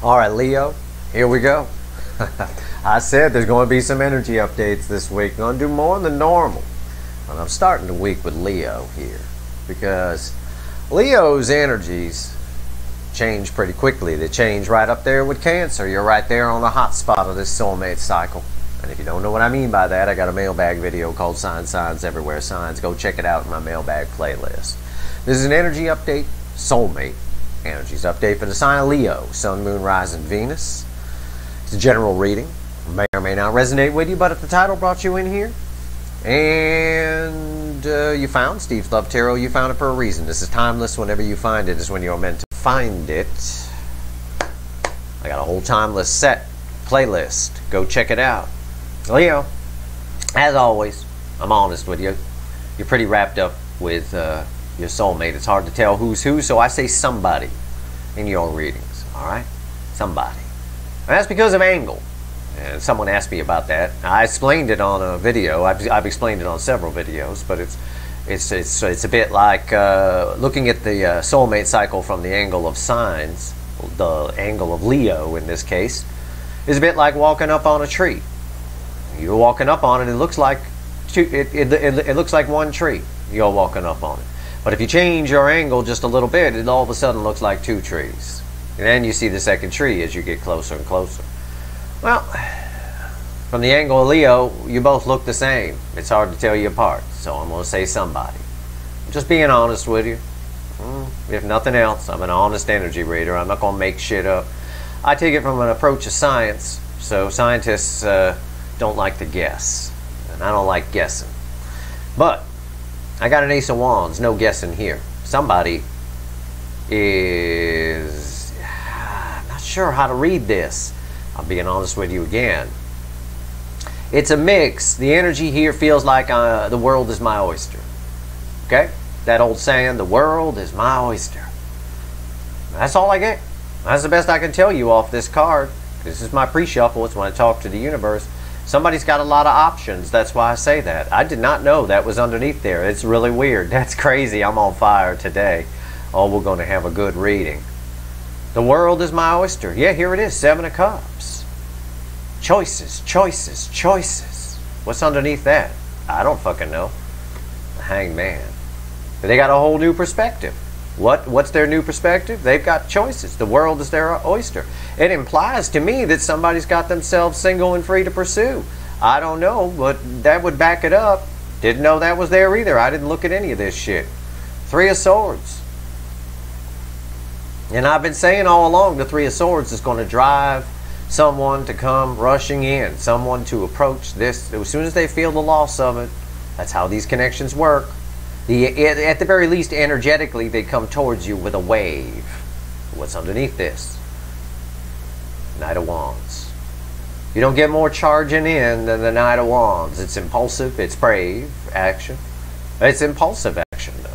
All right, Leo, here we go. I said there's going to be some energy updates this week. Going to do more than normal. And I'm starting the week with Leo here because Leo's energies change pretty quickly. They change right up there with Cancer. You're right there on the hot spot of this soulmate cycle. And if you don't know what I mean by that, I got a mailbag video called Signs Everywhere Signs. Go check it out in my mailbag playlist. This is an energy update, soulmate energies update for the sign of Leo, Sun, Moon, Rising, Venus. It's a general reading. May or may not resonate with you, but if the title brought you in here and you found Steve's Love Tarot, you found it for a reason. This is timeless. Whenever you find it is when you're meant to find it. I got a whole timeless set playlist. Go check it out. Leo, as always, I'm honest with you. You're pretty wrapped up with your soulmate. It's hard to tell who's who, so I say somebody in your readings. All right, somebody. And that's because of angle. And someone asked me about that. I explained it on a video. I've explained it on several videos, but it's a bit like looking at the soulmate cycle from the angle of signs. The angle of Leo in this case is a bit like walking up on a tree. You're walking up on it. It looks like it looks like one tree. You're walking up on it. But if you change your angle just a little bit, it all of a sudden looks like two trees. And then you see the second tree as you get closer and closer. Well, from the angle of Leo, you both look the same. It's hard to tell you apart. So I'm going to say somebody. I'm just being honest with you. If nothing else, I'm an honest energy reader. I'm not going to make shit up. I take it from an approach of science. So scientists don't like to guess. And I don't like guessing. But I got an Ace of Wands. No guessing here. Somebody is... I'm not sure how to read this. I'm being honest with you again. It's a mix. The energy here feels like the world is my oyster. Okay? That old saying, the world is my oyster. That's all I get. That's the best I can tell you off this card. This is my pre-shuffle. It's when I talk to the universe. Somebody's got a lot of options. That's why I say that. I did not know that was underneath there. It's really weird. That's crazy. I'm on fire today. Oh, we're going to have a good reading. The world is my oyster. Yeah, here it is. 7 of Cups. Choices, choices, choices. What's underneath that? I don't fucking know. The Hanged Man. But they got a whole new perspective. What's their new perspective? They've got choices. The world is their oyster. It implies to me that somebody's got themselves single and free to pursue. I don't know, but that would back it up. Didn't know that was there either. I didn't look at any of this shit. 3 of Swords. And I've been saying all along the 3 of Swords is going to drive someone to come rushing in. Someone to approach this. As soon as they feel the loss of it, that's how these connections work. At the very least, energetically, they come towards you with a wave. What's underneath this? Knight of Wands. You don't get more charging in than the Knight of Wands. It's impulsive. It's brave action. It's impulsive action, though.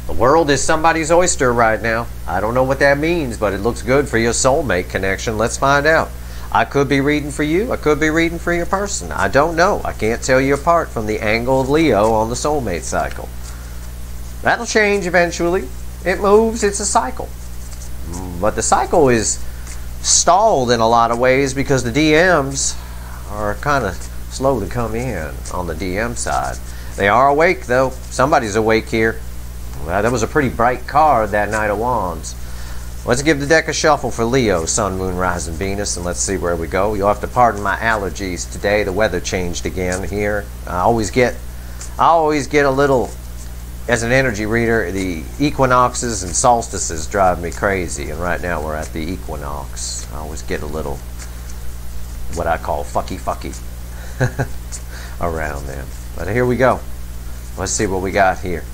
The world is somebody's oyster right now. I don't know what that means, but it looks good for your soulmate connection. Let's find out. I could be reading for you. I could be reading for your person. I don't know. I can't tell you apart from the angle of Leo on the soulmate cycle. That'll change eventually. It moves. It's a cycle. But the cycle is stalled in a lot of ways because the DMs are kind of slow to come in on the DM side. They are awake, though. Somebody's awake here. Well, that was a pretty bright card, that Knight of Wands. Let's give the deck a shuffle for Leo, Sun, Moon, Rising, Venus, and let's see where we go. You'll have to pardon my allergies today. The weather changed again here. I always get a little, as an energy reader, the equinoxes and solstices drive me crazy, and right now we're at the equinox. I always get a little, what I call fucky around them. But here we go. Let's see what we got here.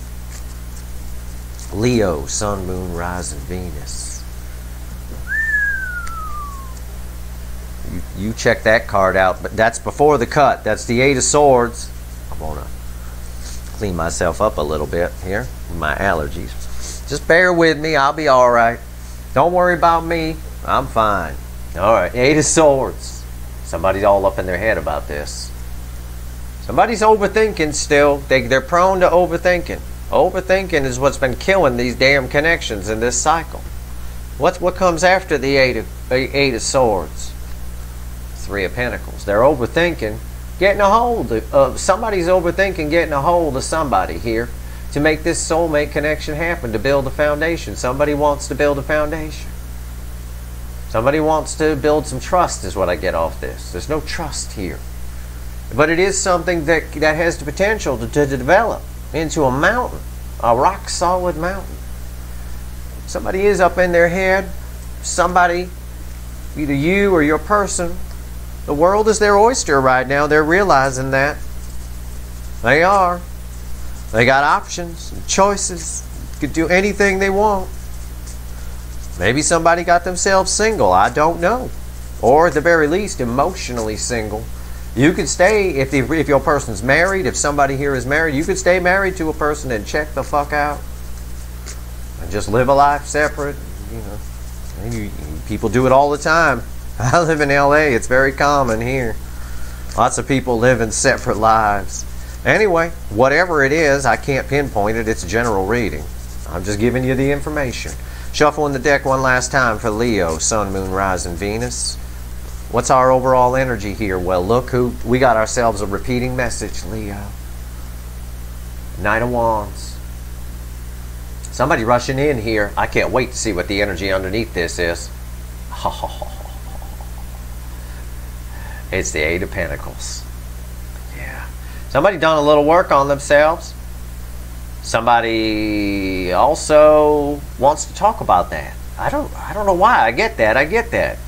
Leo, Sun, Moon, Rising, Venus. You check that card out, but that's before the cut. That's the 8 of Swords. I'm gonna clean myself up a little bit here with my allergies. Just bear with me. I'll be all right. Don't worry about me. I'm fine. All right, 8 of Swords. Somebody's all up in their head about this. Somebody's overthinking still. They're prone to overthinking. Overthinking is what's been killing these damn connections in this cycle. What comes after the Eight of Swords? Three of Pentacles. They're overthinking getting a hold of somebody's overthinking getting a hold of somebody here to make this soulmate connection happen, to build a foundation. Somebody wants to build a foundation. Somebody wants to build some trust is what I get off this. There's no trust here. But it is something that has the potential to develop into a mountain, a rock solid mountain. Somebody is up in their head. Somebody, either you or your person, the world is their oyster right now. They're realizing that. They are. They got options and choices. Could do anything they want. Maybe somebody got themselves single. I don't know. Or at the very least, emotionally single. You could stay, if your person's married, if somebody here is married, you could stay married to a person and check the fuck out. And just live a life separate. You know, people do it all the time. I live in LA. It's very common here. Lots of people live in separate lives. Anyway, whatever it is, I can't pinpoint it. It's a general reading. I'm just giving you the information. Shuffling the deck one last time for Leo, Sun, Moon, Rising, Venus. What's our overall energy here? Well, look who we got ourselves a repeating message, Leo. Knight of Wands. Somebody rushing in here. I can't wait to see what the energy underneath this is. It's the Eight of Pentacles. Yeah. Somebody done a little work on themselves. Somebody also wants to talk about that. I don't know why. I get that.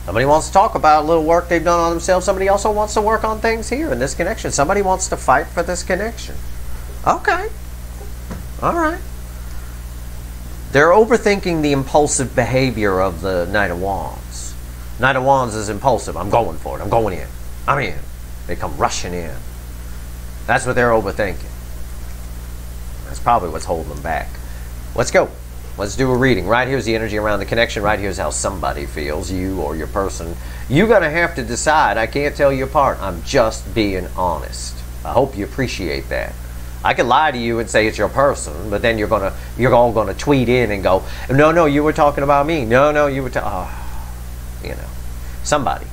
Somebody wants to talk about a little work they've done on themselves. Somebody also wants to work on things here in this connection. Somebody wants to fight for this connection. Okay. All right. They're overthinking the impulsive behavior of the Knight of Wands. Knight of Wands is impulsive. I'm going for it. I'm going in. I'm in. They come rushing in. That's what they're overthinking. That's probably what's holding them back. Let's go. Let's do a reading. Right here's the energy around the connection. Right here's how somebody feels, you or your person. You're going to have to decide. I can't tell you apart. I'm just being honest. I hope you appreciate that. I could lie to you and say it's your person, but then you're all gonna tweet in and go, no, you were talking about me. No, you were you know, somebody.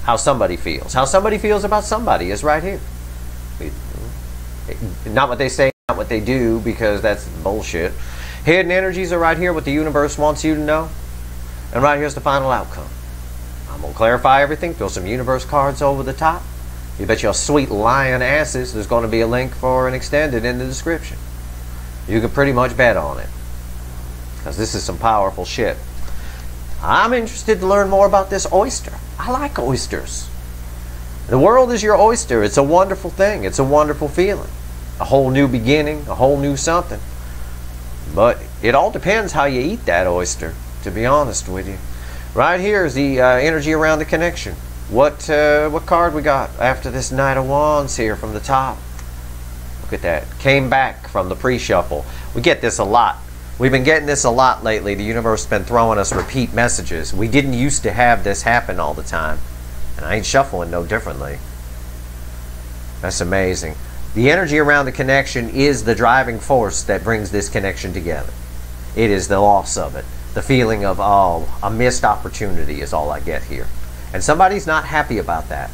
How somebody feels. How somebody feels about somebody is right here. Not what they say, not what they do, because that's bullshit. Hidden energies are right here, what the universe wants you to know. And right here's the final outcome. I'm going to clarify everything, throw some universe cards over the top. You bet your sweet lying asses there's going to be a link for an extended in the description. You can pretty much bet on it. Because this is some powerful shit. I'm interested to learn more about this oyster. I like oysters. The world is your oyster. It's a wonderful thing. It's a wonderful feeling. A whole new beginning, a whole new something. But it all depends how you eat that oyster, to be honest with you. Right here is the energy around the connection. What card we got after this Knight of Wands here from the top? Look at that. Came back from the pre-shuffle. We get this a lot. We've been getting this a lot lately. The universe has been throwing us repeat messages. We didn't used to have this happen all the time. And I ain't shuffling no differently. That's amazing. The energy around the connection is the driving force that brings this connection together. It is the loss of it. The feeling of, oh, a missed opportunity is all I get here. And somebody's not happy about that.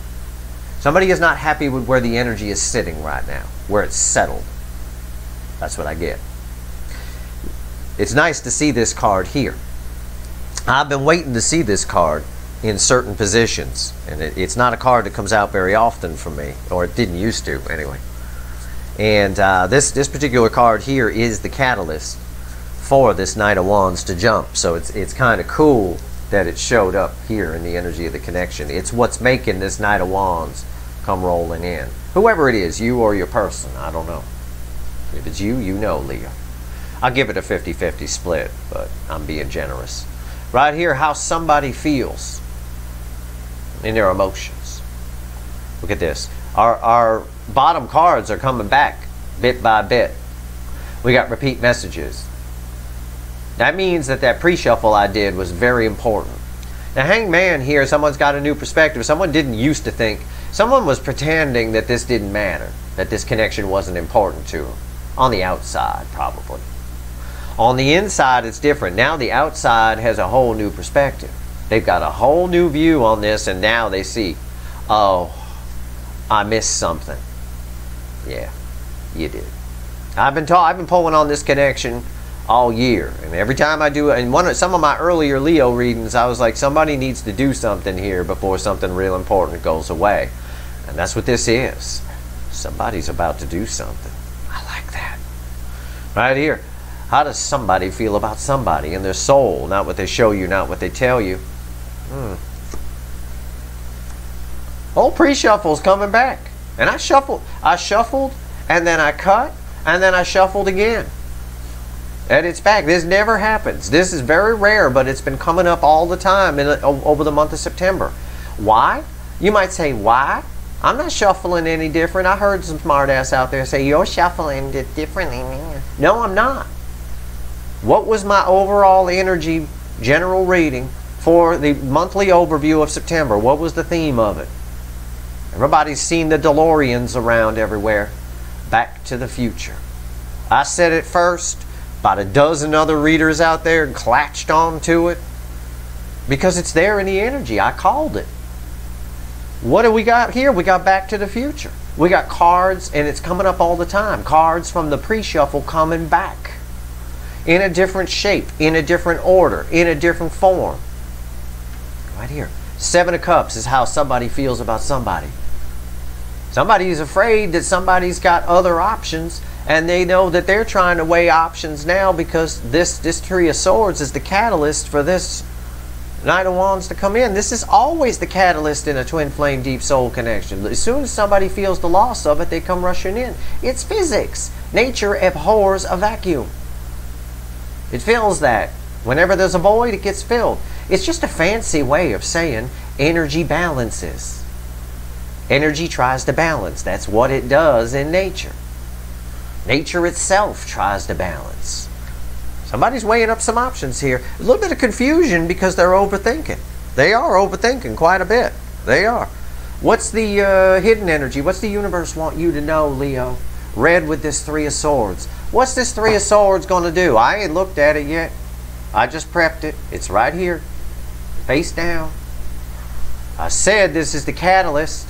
Somebody is not happy with where the energy is sitting right now, where it's settled. That's what I get. It's nice to see this card here. I've been waiting to see this card in certain positions. And it's not a card that comes out very often for me, or it didn't used to anyway. And this particular card here is the catalyst for this Knight of Wands to jump. So it's kind of cool that it showed up here in the energy of the connection. It's what's making this Knight of Wands come rolling in. Whoever it is, you or your person, I don't know. If it's you, you know, Leo. I'll give it a 50-50 split, but I'm being generous. Right here, how somebody feels in their emotions. Look at this. Our bottom cards are coming back bit by bit. We got repeat messages. That means that pre-shuffle I did was very important. Now, Hangman here, someone's got a new perspective. Someone didn't used to think. Someone was pretending that this didn't matter, that this connection wasn't important to them. On the outside, probably. On the inside, it's different. Now the outside has a whole new perspective. They've got a whole new view on this, and now they see, oh, I missed something. Yeah, you did. I've been pulling on this connection all year, and every time I do it, and some of my earlier Leo readings, I was like, somebody needs to do something here before something real important goes away. And that's what this is. Somebody's about to do something. I like that. Right here. How does somebody feel about somebody in their soul? Not what they show you, not what they tell you. Old pre-shuffle's coming back. And I shuffled, and then I cut, and then I shuffled again. And it's back. This never happens. This is very rare, but it's been coming up all the time over the month of September. Why? You might say, why? I'm not shuffling any different. I heard some smartass out there say, you're shuffling it differently. No, I'm not. What was my overall energy general reading for the monthly overview of September? What was the theme of it? Everybody's seen the DeLoreans around everywhere. Back to the future. I said it first. About a dozen other readers out there clatched on to it. Because it's there in the energy. I called it. What do we got here? We got Back to the Future. We got cards, and it's coming up all the time. Cards from the pre-shuffle coming back. In a different shape, in a different order, in a different form. Right here. 7 of Cups is how somebody feels about somebody. Somebody's afraid that somebody's got other options, and they know that they're trying to weigh options now because this Three of Swords is the catalyst for this Knight of Wands to come in. This is always the catalyst in a twin flame deep soul connection. As soon as somebody feels the loss of it, they come rushing in. It's physics. Nature abhors a vacuum. It fills that. Whenever there's a void, it gets filled. It's just a fancy way of saying energy balances. Energy tries to balance. That's what it does in nature. Nature itself tries to balance. Somebody's weighing up some options here. A little bit of confusion because they're overthinking. They are overthinking quite a bit. They are. What's the hidden energy? What's the universe want you to know, Leo? Red with this Three of Swords. What's this Three of Swords going to do? I ain't looked at it yet. I just prepped it. It's right here. Face down. I said this is the catalyst.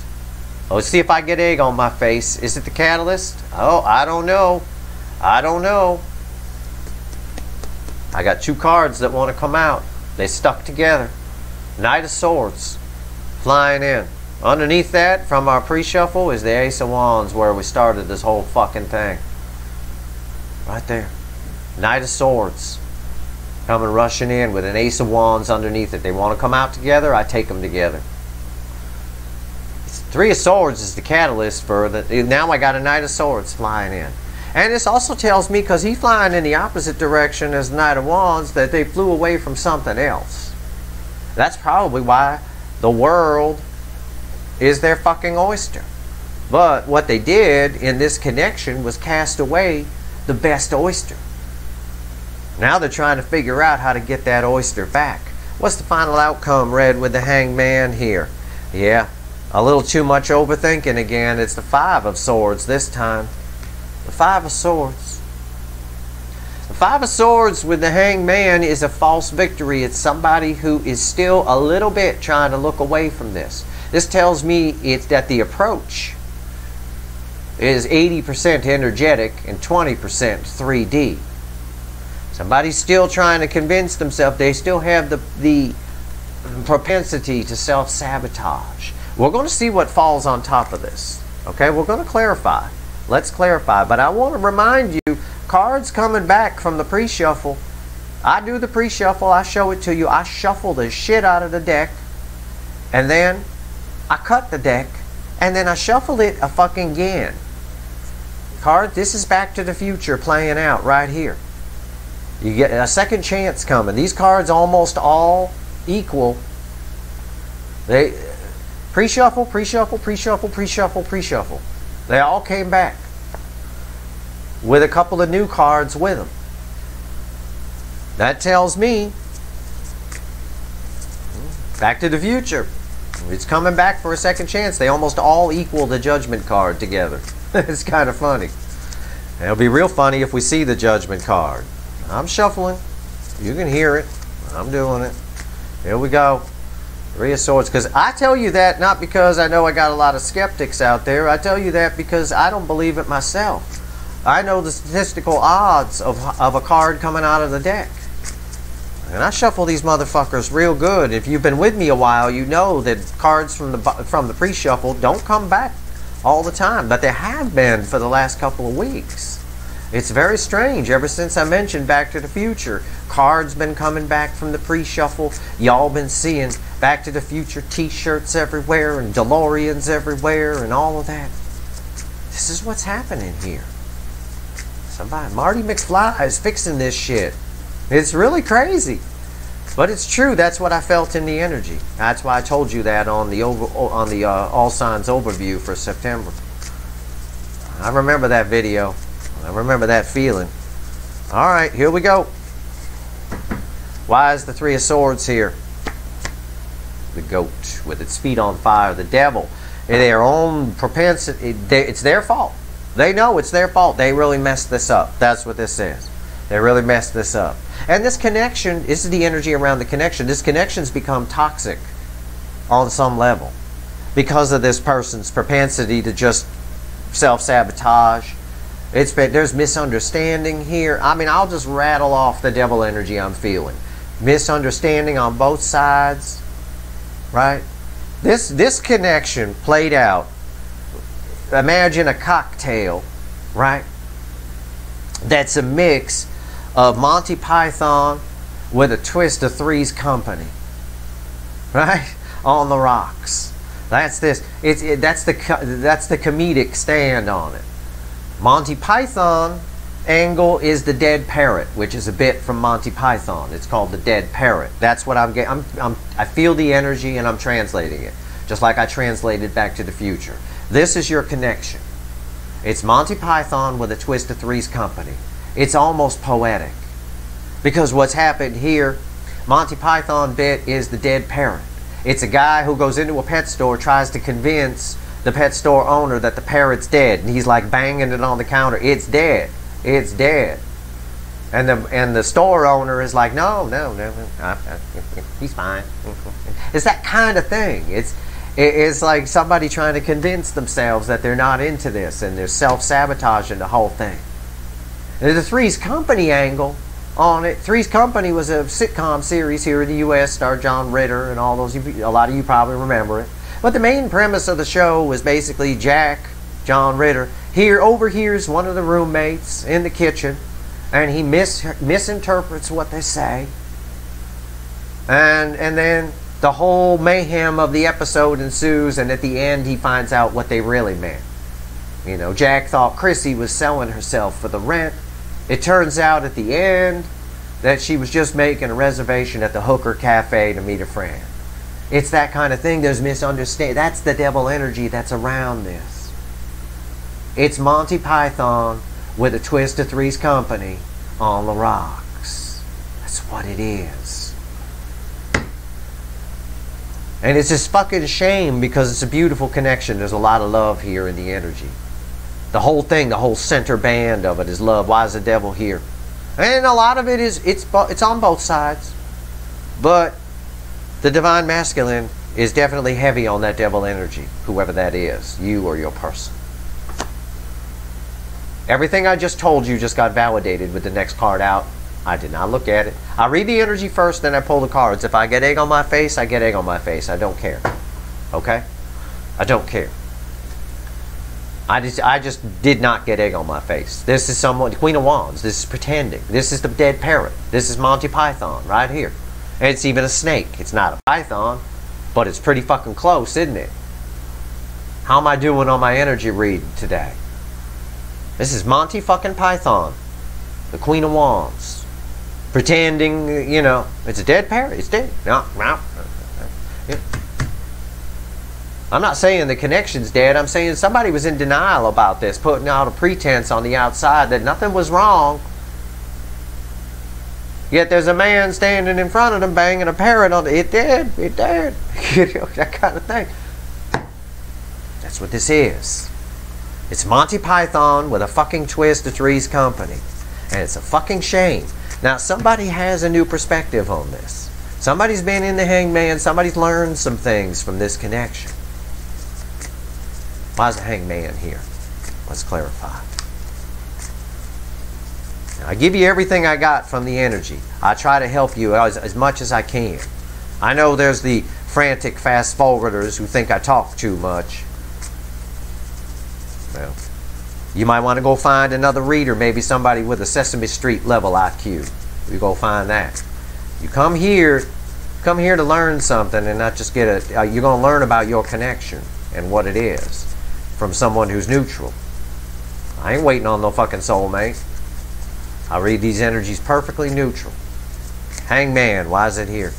Let's see if I get egg on my face. Is it the catalyst? Oh, I don't know. I don't know. I got 2 cards that want to come out. They stuck together. Knight of Swords flying in. Underneath that, from our pre-shuffle, is the Ace of Wands, where we started this whole fucking thing. Right there. Knight of Swords coming rushing in with an Ace of Wands underneath it. They want to come out together, I take them together. Three of Swords is the catalyst for the... Now I got a Knight of Swords flying in. And this also tells me, because he's flying in the opposite direction as the Knight of Wands, that they flew away from something else. That's probably why the world is their fucking oyster. But what they did in this connection was cast away the best oyster. Now they're trying to figure out how to get that oyster back. What's the final outcome, Red, with the Hangman here? Yeah, a little too much overthinking again. It's the Five of Swords this time. The Five of Swords. The Five of Swords with the Hangman is a false victory. It's somebody who is still a little bit trying to look away from this. This tells me it's that the approach is 80% energetic and 20% 3D. Somebody's still trying to convince themselves. They still have the propensity to self-sabotage. We're going to see what falls on top of this. Okay, we're going to clarify. Let's clarify. But I want to remind you, cards coming back from the pre-shuffle. I do the pre-shuffle. I show it to you. I shuffle the shit out of the deck. And then I cut the deck. And then I shuffle it a fucking again. Card, this is Back to the Future playing out right here. You get a second chance coming. These cards almost all equal. They pre-shuffle, pre-shuffle, pre-shuffle, pre-shuffle, pre-shuffle. They all came back with a couple of new cards with them. That tells me Back to the Future. It's coming back for a second chance. They almost all equal the Judgment card together. It's kind of funny. It'll be real funny if we see the Judgment card. I'm shuffling. You can hear it. I'm doing it. Here we go. Three of Swords. Because I tell you that not because I know I got a lot of skeptics out there. I tell you that because I don't believe it myself. I know the statistical odds of a card coming out of the deck. And I shuffle these motherfuckers real good. If you've been with me a while, you know that cards from the pre-shuffle don't come back all the time. But they have been for the last couple of weeks. It's very strange. Ever since I mentioned Back to the Future, cards been coming back from the pre-shuffle. Y'all been seeing Back to the Future t-shirts everywhere and DeLoreans everywhere and all of that. This is what's happening here. Somebody, Marty McFly is fixing this shit. It's really crazy. But it's true. That's what I felt in the energy. That's why I told you that on the All Signs overview for September. I remember that video. I remember that feeling. All right, here we go. Why is the Three of Swords here? The goat with its feet on fire. The devil. Their own propensity. It's their fault. They know it's their fault. They really messed this up. That's what this is. They really messed this up. And this connection, this is the energy around the connection. This connection's become toxic on some level because of this person's propensity to just self-sabotage. There's misunderstanding here. I mean, I'll just rattle off the devil energy I'm feeling. Misunderstanding on both sides, right? This connection played out. Imagine a cocktail, right? That's a mix of Monty Python with a twist of Three's Company, right? On the rocks. That's this. That's the comedic stand on it. Monty Python angle is the dead parrot, which is a bit from Monty Python. It's called the dead parrot. That's what I'm getting. I feel the energy and I'm translating it, just like I translated Back to the Future. This is your connection. It's Monty Python with a twist of Three's Company. It's almost poetic. Because what's happened here, Monty Python bit is the dead parrot. It's a guy who goes into a pet store, tries to convince the pet store owner that the parrot's dead. And he's like banging it on the counter. It's dead. It's dead. And the store owner is like, no, he's fine. It's that kind of thing. It's like somebody trying to convince themselves that they're not into this and they're self-sabotaging the whole thing. There's a Three's Company angle on it. Three's Company was a sitcom series here in the U.S. starred John Ritter and all those. A lot of you probably remember it. But the main premise of the show was basically Jack, John Ritter, overhears one of the roommates in the kitchen, and he misinterprets what they say. And then the whole mayhem of the episode ensues, and at the end he finds out what they really meant. You know, Jack thought Chrissy was selling herself for the rent. It turns out at the end that she was just making a reservation at the Hooker Cafe to meet a friend. It's that kind of thing. There's misunderstanding. That's the devil energy that's around this. It's Monty Python with a twist of Three's Company on the rocks. That's what it is. And it's just fucking shame because it's a beautiful connection. There's a lot of love here in the energy. The whole thing, the whole center band of it is love. Why is the devil here? And a lot of it is, it's on both sides. But the divine masculine is definitely heavy on that devil energy, whoever that is, you or your person. Everything I just told you just got validated with the next card out. I did not look at it. I read the energy first, then I pull the cards. If I get egg on my face, I get egg on my face. I don't care. Okay? I don't care. I just did not get egg on my face. This is someone, Queen of Wands. This is pretending. This is the dead parrot. This is Monty Python right here. And it's even a snake. It's not a python, but it's pretty fucking close, isn't it? How am I doing on my energy read today? This is Monty fucking Python, the Queen of Wands. Pretending, you know, it's a dead parrot. It's dead. No. I'm not saying the connection's dead. I'm saying somebody was in denial about this, putting out a pretense on the outside that nothing was wrong. Yet there's a man standing in front of them banging a parrot on it. It did. You know, that kind of thing. That's what this is. It's Monty Python with a fucking twist of Three's Company. And it's a fucking shame. Now, somebody has a new perspective on this. Somebody's been in the hangman. Somebody's learned some things from this connection. Why is the hangman here? Let's clarify. Now, I give you everything I got from the energy. I try to help you as much as I can. I know there's the frantic fast forwarders who think I talk too much. Well, you might want to go find another reader, maybe somebody with a Sesame Street level IQ. You go find that. You come here to learn something and not just get a... you're going to learn about your connection and what it is from someone who's neutral. I ain't waiting on no fucking soulmate. I read these energies perfectly neutral. Hangman, why is it here?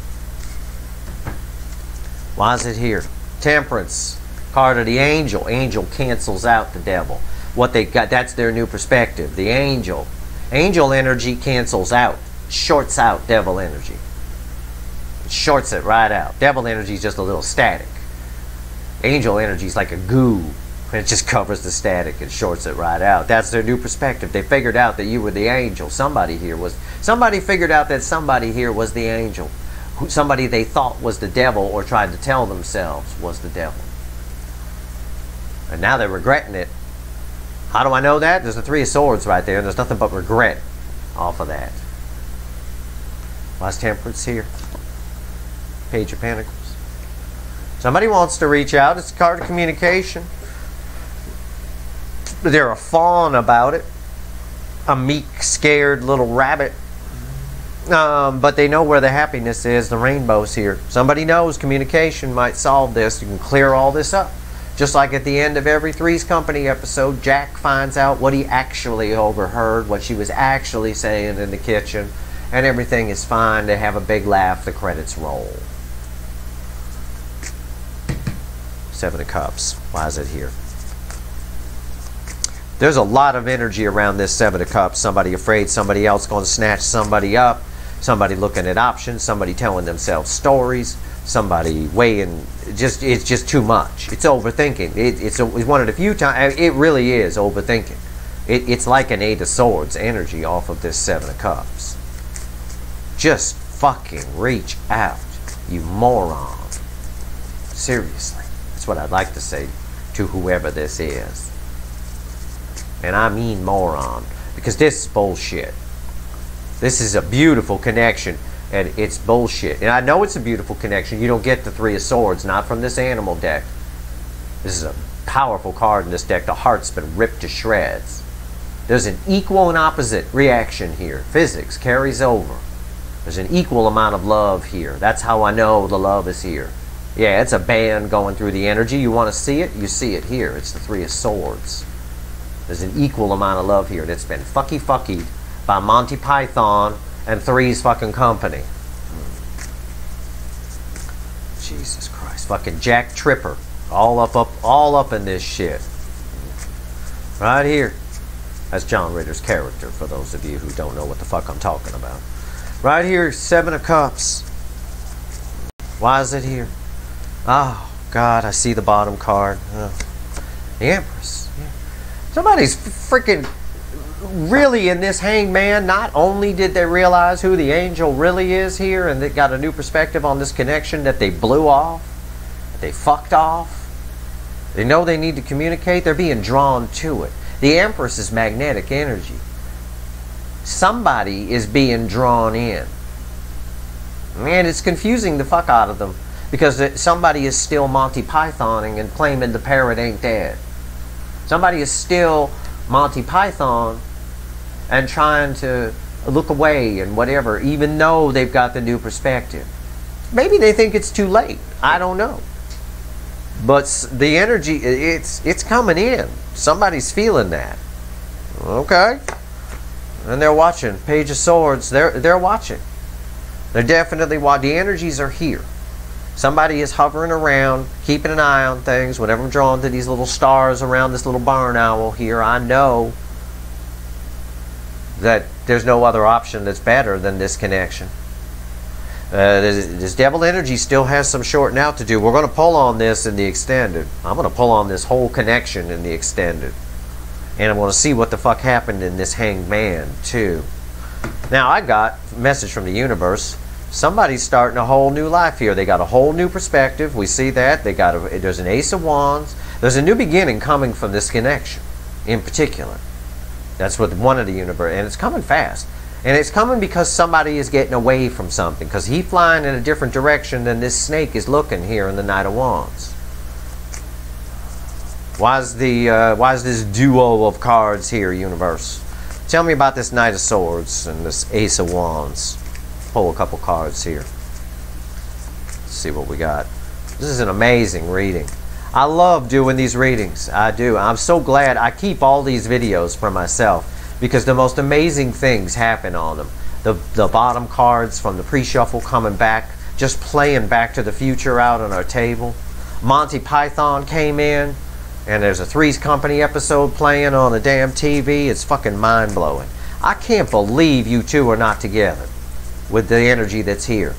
Why is it here? Temperance, card of the angel. Angel cancels out the devil. What they got, that's their new perspective. The angel. Angel energy cancels out, shorts out devil energy. It shorts it right out. Devil energy is just a little static. Angel energy is like a goo. It just covers the static and shorts it right out. That's their new perspective. They figured out that you were the angel. Somebody figured out that somebody here was the angel. Somebody they thought was the devil or tried to tell themselves was the devil. And now they're regretting it. How do I know that? There's the Three of Swords right there, and there's nothing but regret off of that. Why's Temperance here? Page of Pentacles. Somebody wants to reach out. It's a card of communication. They're a fawn about it. A meek, scared little rabbit. But they know where the happiness is. The rainbow's here. Somebody knows communication might solve this. You can clear all this up. Just like at the end of every Three's Company episode, Jack finds out what he actually overheard, what she was actually saying in the kitchen, and everything is fine. They have a big laugh. The credits roll. Seven of Cups. Why is it here? There's a lot of energy around this Seven of Cups. Somebody afraid somebody else going to snatch somebody up. Somebody looking at options. Somebody telling themselves stories. Somebody weighing. It's just too much. It's overthinking. It's one of the few times. It really is overthinking. It's like an Eight of Swords energy off of this Seven of Cups. Just fucking reach out, you moron. Seriously. That's what I'd like to say to whoever this is. And I mean moron, because this is bullshit. This is a beautiful connection, and it's bullshit. And I know it's a beautiful connection. You don't get the Three of Swords, not from this animal deck. This is a powerful card in this deck. The heart's been ripped to shreds. There's an equal and opposite reaction here. Physics carries over. There's an equal amount of love here. That's how I know the love is here. Yeah, it's a band going through the energy. You want to see it? You see it here. It's the Three of Swords. There's an equal amount of love here that's been fucky by Monty Python and Three's fucking Company. Jesus Christ. Fucking Jack Tripper. All up in this shit. Right here. That's John Ritter's character, for those of you who don't know what the fuck I'm talking about. Right here, Seven of Cups. Why is it here? Oh, God, I see the bottom card. Oh. The Empress. Yeah. Somebody's freaking really in this hangman. Not only did they realize who the angel really is here, and they got a new perspective on this connection that they blew off, that they fucked off. They know they need to communicate. They're being drawn to it. The Empress is magnetic energy. Somebody is being drawn in. Man, it's confusing the fuck out of them, because somebody is still Monty Pythoning and claiming the parrot ain't dead. Somebody is still Monty Python and trying to look away and whatever, even though they've got the new perspective. Maybe they think it's too late. I don't know. But the energy, it's coming in. Somebody's feeling that. Okay. And they're watching. Page of Swords, they're watching. They're definitely watching. The energies are here. Somebody is hovering around, keeping an eye on things. Whenever I'm drawn to these little stars around this little barn owl here, I know that there's no other option that's better than this connection. This devil energy still has some shorting out to do. We're going to pull on this in the extended. I'm going to pull on this whole connection in the extended. And I'm going to see what the fuck happened in this hanged man, too. Now I got a message from the universe. Somebody's starting a whole new life here. They got a whole new perspective. We see that. There's an Ace of Wands. There's a new beginning coming from this connection in particular. That's what one of the universe, and it's coming fast. And it's coming because somebody is getting away from something, because he's flying in a different direction than this snake is looking here in the Knight of Wands. Why is this duo of cards here, universe? Tell me about this Knight of Swords and this Ace of Wands. Pull a couple cards here. Let's see what we got. This is an amazing reading. I love doing these readings. I do. I'm so glad I keep all these videos for myself, because the most amazing things happen on them. The bottom cards from the pre-shuffle coming back, just playing Back to the Future out on our table. Monty Python came in, and there's a Three's Company episode playing on the damn TV. It's fucking mind-blowing. I can't believe you two are not together with the energy that's here.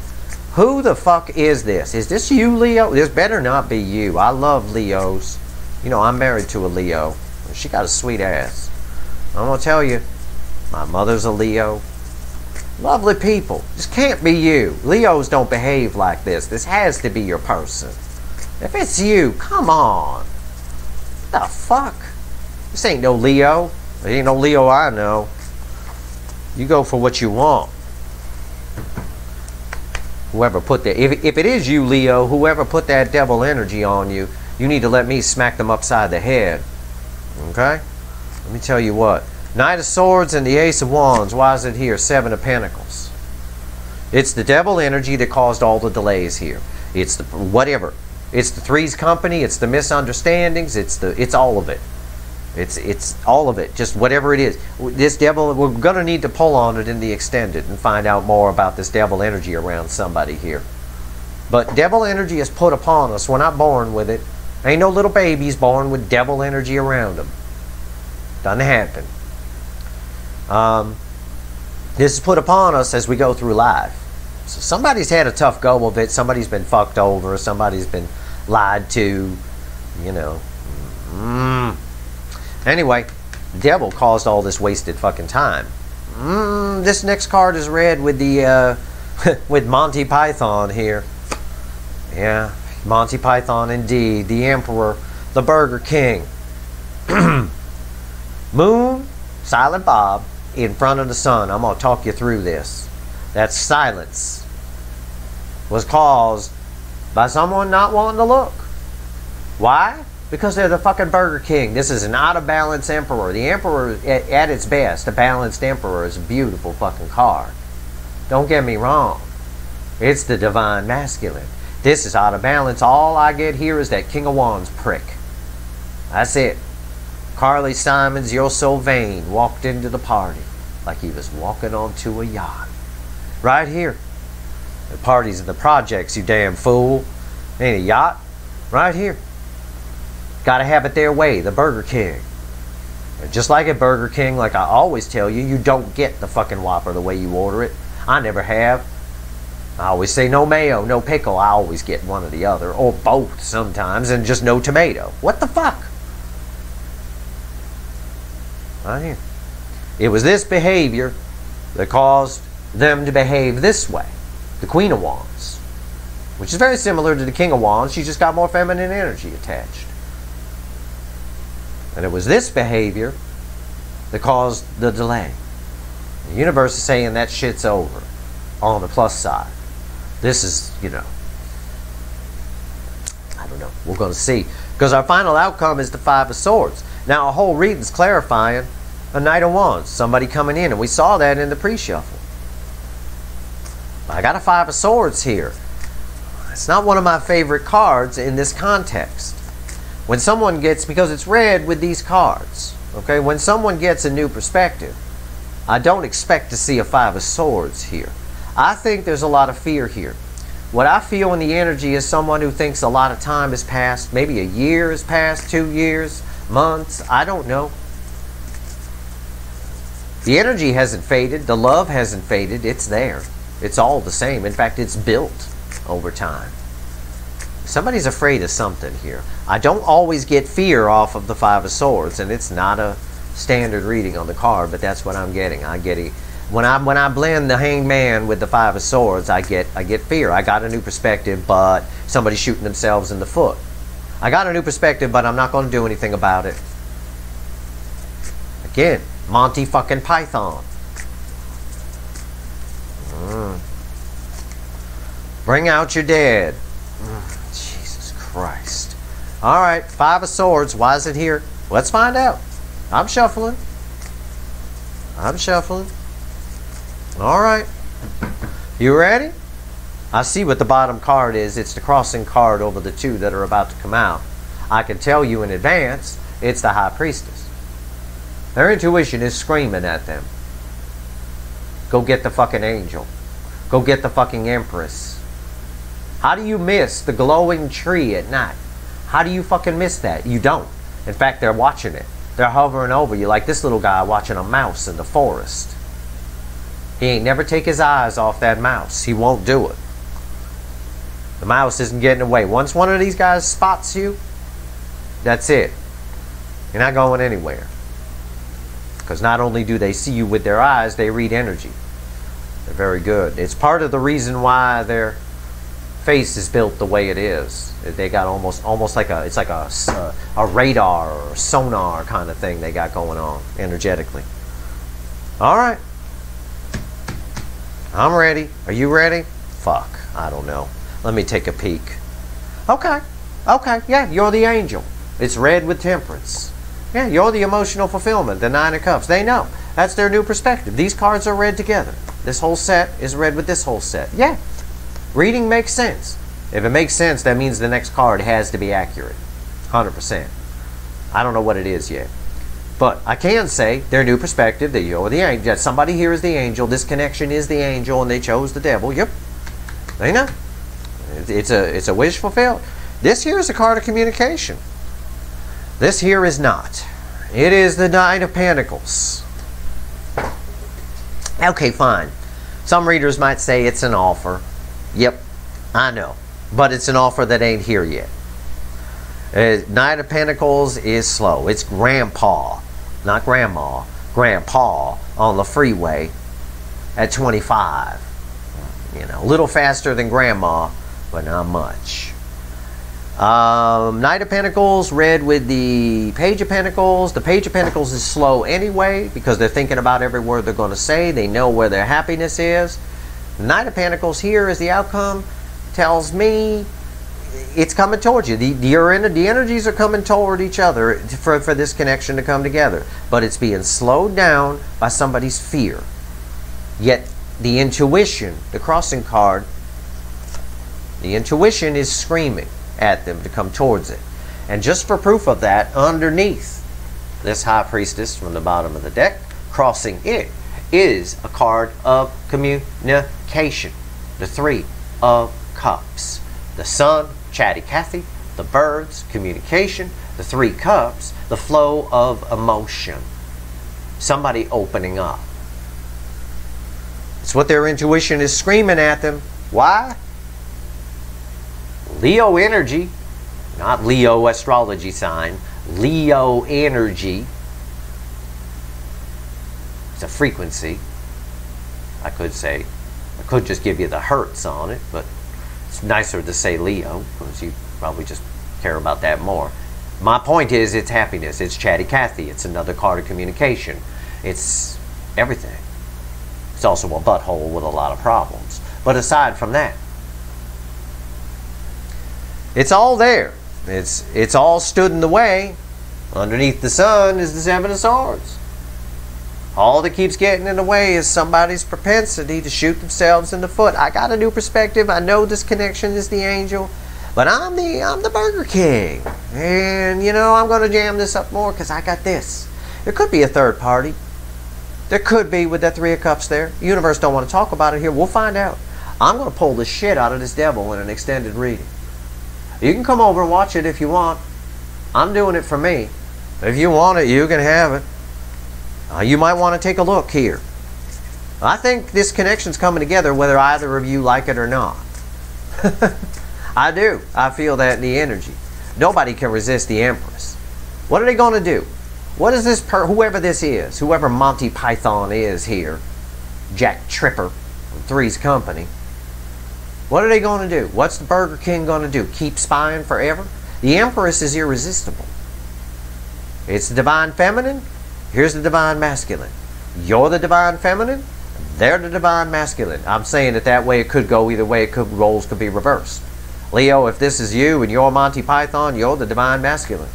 Who the fuck is this? Is this you, Leo? This better not be you. I love Leos. You know, I'm married to a Leo. She got a sweet ass. I'm gonna tell you, my mother's a Leo. Lovely people. This can't be you. Leos don't behave like this. This has to be your person. If it's you, come on. What the fuck? This ain't no Leo. There ain't no Leo I know. You go for what you want. Whoever put that, if it is you, Leo, whoever put that devil energy on you, you need to let me smack them upside the head. Okay? Let me tell you what. Knight of Swords and the Ace of Wands. Why is it here? Seven of Pentacles. It's the devil energy that caused all the delays here. It's the whatever. It's the Three's Company. It's the misunderstandings. It's all of it. It's all of it. Just whatever it is. This devil, we're going to need to pull on it in the extended and find out more about this devil energy around somebody here. But devil energy is put upon us. We're not born with it. Ain't no little babies born with devil energy around them. Doesn't happen. This is put upon us as we go through life. So somebody's had a tough go of it. Somebody's been fucked over. Somebody's been lied to. You know. Anyway, the devil caused all this wasted fucking time. This next card is red with the with Monty Python here. Yeah, Monty Python indeed. The Emperor, the Burger King. Moon, Silent Bob, in front of the sun. I'm going to talk you through this. That silence was caused by someone not wanting to look. Why? Because they're the fucking Burger King. This is an out-of-balance emperor. The emperor, at its best, a balanced emperor is a beautiful fucking card. Don't get me wrong. It's the divine masculine. This is out of balance. All I get here is that King of Wands prick. That's it. Carly Simons, You're So Vain, walked into the party like he was walking onto a yacht. Right here. The parties and the projects, you damn fool. Ain't a yacht. Right here. Gotta have it their way, the Burger King. And just like at Burger King, like I always tell you, you don't get the fucking Whopper the way you order it. I never have. I always say no mayo, no pickle. I always get one or the other, or both sometimes, and just no tomato. What the fuck? Right here. It was this behavior that caused them to behave this way. The Queen of Wands. Which is very similar to the King of Wands. She just got more feminine energy attached. And it was this behavior that caused the delay. The universe is saying that shit's over. On the plus side. This is, you know, I don't know. We're going to see. Because our final outcome is the Five of Swords. Now, a whole reading's clarifying a Knight of Wands. Somebody coming in. And we saw that in the pre-shuffle. I got a Five of Swords here. It's not one of my favorite cards in this context. When someone gets, because it's red with these cards, okay? When someone gets a new perspective, I don't expect to see a Five of Swords here. I think there's a lot of fear here. What I feel in the energy is someone who thinks a lot of time has passed. Maybe a year has passed, 2 years, months, I don't know. The energy hasn't faded. The love hasn't faded. It's there. It's all the same. In fact, it's built over time. Somebody's afraid of something here. I don't always get fear off of the Five of Swords, and it's not a standard reading on the card, but that's what I'm getting. I'm getting When I blend the Hangman with the Five of Swords, I get fear. I got a new perspective, but somebody's shooting themselves in the foot. I got a new perspective, but I'm not going to do anything about it. Again, Monty fucking Python. Bring out your dead. Jesus Christ. Alright, Five of Swords. Why is it here? Let's find out. I'm shuffling. Alright. You ready? I see what the bottom card is. It's the crossing card over the two that are about to come out. I can tell you in advance, it's the High Priestess. Their intuition is screaming at them. Go get the fucking angel. Go get the fucking Empress. How do you miss the glowing tree at night? How do you fucking miss that? You don't. In fact, they're watching it. They're hovering over you like this little guy watching a mouse in the forest. He ain't never take his eyes off that mouse. He won't do it. The mouse isn't getting away. Once one of these guys spots you, that's it. You're not going anywhere. Because not only do they see you with their eyes, they read energy. They're very good. It's part of the reason why their face is built the way it is. They got almost like a radar or sonar kind of thing they got going on energetically. All right. I'm ready. Are you ready? Fuck. I don't know. Let me take a peek. Okay. Okay. Yeah, you're the angel. It's red with temperance. Yeah, you're the emotional fulfillment, the Nine of Cups. They know. That's their new perspective. These cards are red together. This whole set is red with this whole set. Yeah. Reading makes sense. If it makes sense, that means the next card has to be accurate. 100%. I don't know what it is yet. But I can say their new perspective, that you're the angel. Somebody here is the angel. This connection is the angel, and they chose the devil. Yep. They know. It's a wish fulfilled. This here is a card of communication. This here is not. It is the Knight of Pentacles. Okay, fine. Some readers might say it's an offer. Yep, I know. But it's an offer that ain't here yet. Knight of Pentacles is slow. It's grandpa, not grandma, grandpa on the freeway at 25. You know, a little faster than grandma, but not much. Knight of Pentacles, red with the Page of Pentacles. The Page of Pentacles is slow anyway because they're thinking about every word they're going to say. They know where their happiness is. The Knight of Pentacles here is the outcome. Tells me it's coming towards you. The energies are coming toward each other for this connection to come together. But it's being slowed down by somebody's fear. Yet the intuition, the crossing card, the intuition is screaming at them to come towards it. And just for proof of that, underneath this High Priestess from the bottom of the deck, crossing it, is a card of communication. The Three of Cups. The Sun, Chatty Cathy. The Birds, communication. The Three Cups, the flow of emotion. Somebody opening up. It's what their intuition is screaming at them. Why? Leo energy, not Leo astrology sign, Leo energy. It's a frequency, I could say. I could just give you the hertz on it, but it's nicer to say Leo, because you probably just care about that more. My point is, it's happiness, it's Chatty Cathy, it's another card of communication, it's everything. It's also a butthole with a lot of problems. But aside from that, it's all there. It's all stood in the way. Underneath the sun is the Seven of Swords. All that keeps getting in the way is somebody's propensity to shoot themselves in the foot. I got a new perspective. I know this connection is the angel, but I'm the Burger King, and you know I'm going to jam this up more because I got this. There could be a third party. There could be with that Three of Cups there. The universe don't want to talk about it here. We'll find out. I'm going to pull the shit out of this devil in an extended reading. You can come over and watch it if you want. I'm doing it for me. If you want it, you can have it. You might want to take a look here. I think this connection's coming together whether either of you like it or not. I do. I feel that in the energy. Nobody can resist the Empress. What are they going to do? What is this, whoever this is, whoever Monty Python is here, Jack Tripper from Three's Company. What are they going to do? What's the Burger King going to do? Keep spying forever? The Empress is irresistible. It's the divine feminine. Here's the divine masculine. You're the divine feminine. They're the divine masculine. I'm saying it that way. It could go either way. Roles could be reversed. Leo, if this is you and you're Monty Python, you're the divine masculine.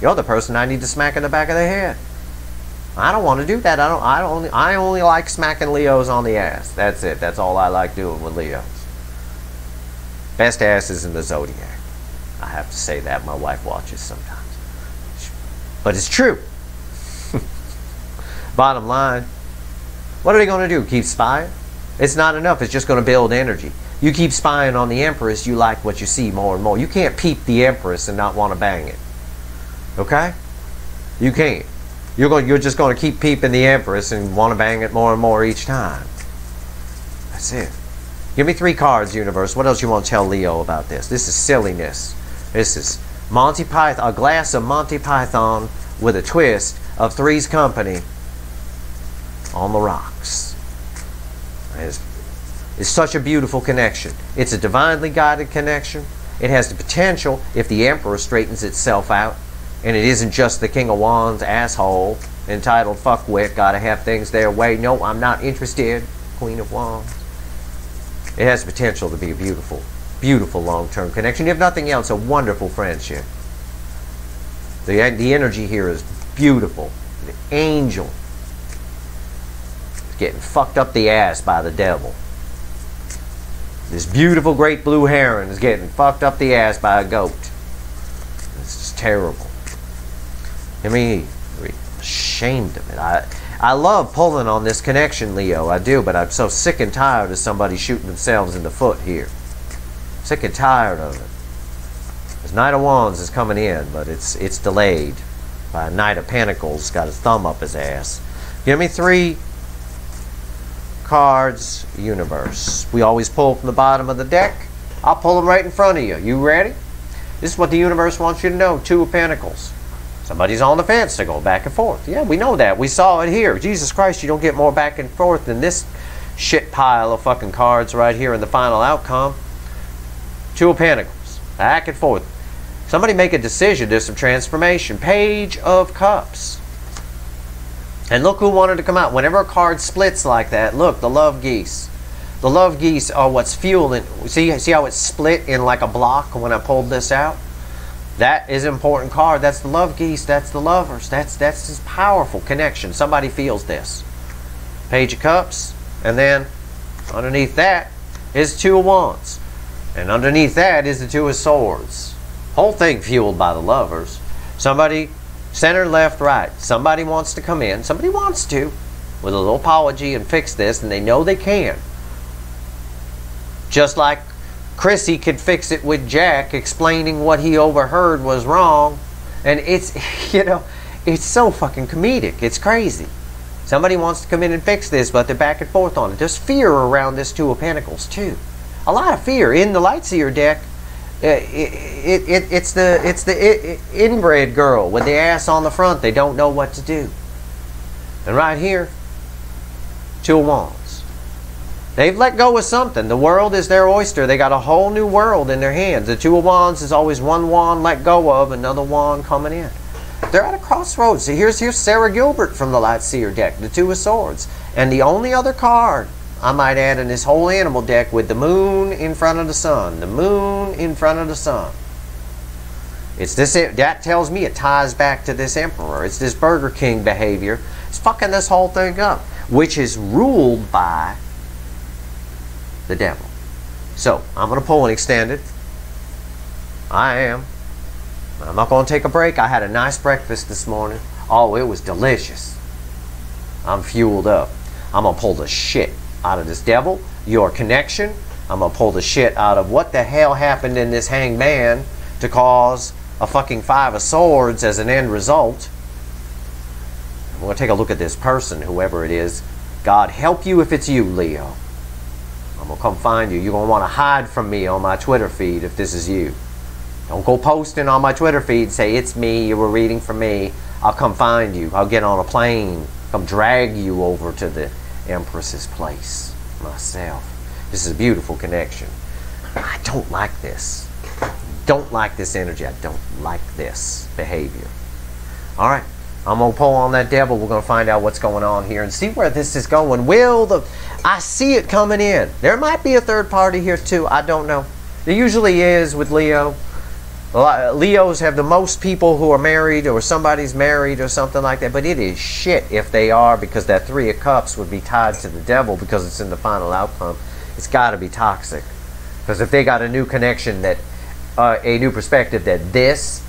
You're the person I need to smack in the back of the head. I don't want to do that. I only like smacking Leos on the ass. That's it. That's all I like doing with Leos. Best asses in the zodiac. I have to say that. My wife watches sometimes. But it's true. Bottom line, what are they going to do? Keep spying? It's not enough. It's just going to build energy. You keep spying on the Empress, you like what you see more and more. You can't peep the Empress and not want to bang it. Okay? You can't. You're just going to keep peeping the Empress and want to bang it more and more each time. That's it. Give me 3 cards, universe. What else you want to tell Leo about this? This is silliness. This is Monty Python, a glass of Monty Python with a twist of Three's Company on the rocks. It's such a beautiful connection. It's a divinely guided connection. It has the potential, if the Emperor straightens itself out, and it isn't just the King of Wands asshole entitled fuckwit, gotta have things their way. No, I'm not interested. Queen of Wands. It has the potential to be a beautiful, beautiful long-term connection. If nothing else, a wonderful friendship. The energy here is beautiful. The angel is getting fucked up the ass by the devil. This beautiful great blue heron is getting fucked up the ass by a goat. It's just terrible. I mean, I'm ashamed of it. I love pulling on this connection, Leo. I do, but I'm so sick and tired of somebody shooting themselves in the foot here. Sick and tired of it. This Knight of Wands is coming in, but it's delayed by a Knight of Pentacles. Got his thumb up his ass. Give me 3 cards, universe. We always pull from the bottom of the deck. I'll pull them right in front of you. You ready? This is what the universe wants you to know. 2 of Pentacles. Somebody's on the fence. They're going back and forth. Yeah, we know that. We saw it here. Jesus Christ, you don't get more back and forth than this shit pile of fucking cards right here in the final outcome. 2 of Pentacles. Back and forth. Somebody make a decision. There's some transformation. Page of Cups. And look who wanted to come out. Whenever a card splits like that, look, the love geese. The love geese are what's fueling. See how it's split in like a block when I pulled this out? That is an important card. That's the love geese. That's the lovers. That's this powerful connection. Somebody feels this. Page of Cups. And then underneath that is 2 of Wands. And underneath that is the 2 of Swords. Whole thing fueled by the lovers. Somebody, center, left, right. Somebody wants to come in. Somebody wants to, with a little apology, and fix this, and they know they can. Just like Chrissy could fix it with Jack, explaining what he overheard was wrong. And it's, you know, it's so fucking comedic. It's crazy. Somebody wants to come in and fix this, but they're back and forth on it. There's fear around this 2 of Pentacles, too. A lot of fear. In the Lightseer deck, it's the inbred girl with the ass on the front. They don't know what to do. And right here, 2 of Wands. They've let go of something. The world is their oyster. They got a whole new world in their hands. The 2 of Wands is always one wand let go of, another wand coming in. They're at a crossroads. So here's Sarah Gilbert from the Lightseer deck, the 2 of Swords. And the only other card, I might add, in this whole animal deck with the moon in front of the sun. The moon in front of the sun. It's this. That tells me it ties back to this Emperor. It's this Burger King behavior. It's fucking this whole thing up. Which is ruled by the devil. So, I'm going to pull an extended. I am. I'm not going to take a break. I had a nice breakfast this morning. Oh, it was delicious. I'm fueled up. I'm going to pull the shit out of this devil, your connection. I'm going to pull the shit out of what the hell happened in this Hanged Man to cause a fucking 5 of Swords as an end result. I'm going to take a look at this person, whoever it is. God help you if it's you, Leo. I'm going to come find you. You're going to want to hide from me on my Twitter feed if this is you. Don't go posting on my Twitter feed, say, it's me, you were reading for me. I'll come find you. I'll get on a plane, come drag you over to the Empress's place myself. This is a beautiful connection. I don't like this. Don't like this energy. I don't like this behavior. All right. I'm going to pull on that devil. We're going to find out what's going on here and see where this is going. I see it coming in. There might be a third party here too. I don't know. There usually is with Leo. Leos have the most people who are married, or somebody's married or something like that. But it is shit if they are, because that Three of Cups would be tied to the devil because it's in the final outcome. It's got to be toxic. Because if they got a new connection, that a new perspective that this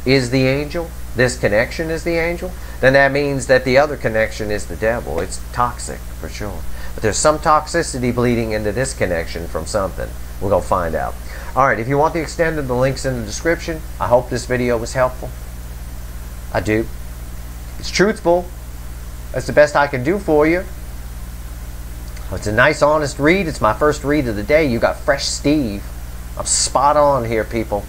is the angel, this connection is the angel, then that means that the other connection is the devil. It's toxic for sure. But there's some toxicity bleeding into this connection from something. We're going to find out. Alright, if you want the extended, the link's in the description. I hope this video was helpful. I do. It's truthful. That's the best I can do for you. It's a nice, honest read. It's my first read of the day. You got fresh Steve. I'm spot on here, people.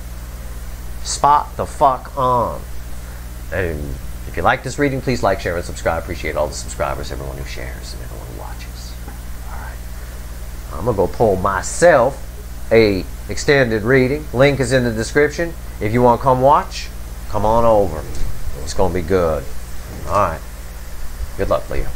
Spot the fuck on. And if you like this reading, please like, share, and subscribe. Appreciate all the subscribers, everyone who shares, and everyone who watches. Alright. I'm going to go pull myself a extended reading. Link is in the description. If you want to come watch, come on over. It's going to be good. Alright. Good luck, Leo.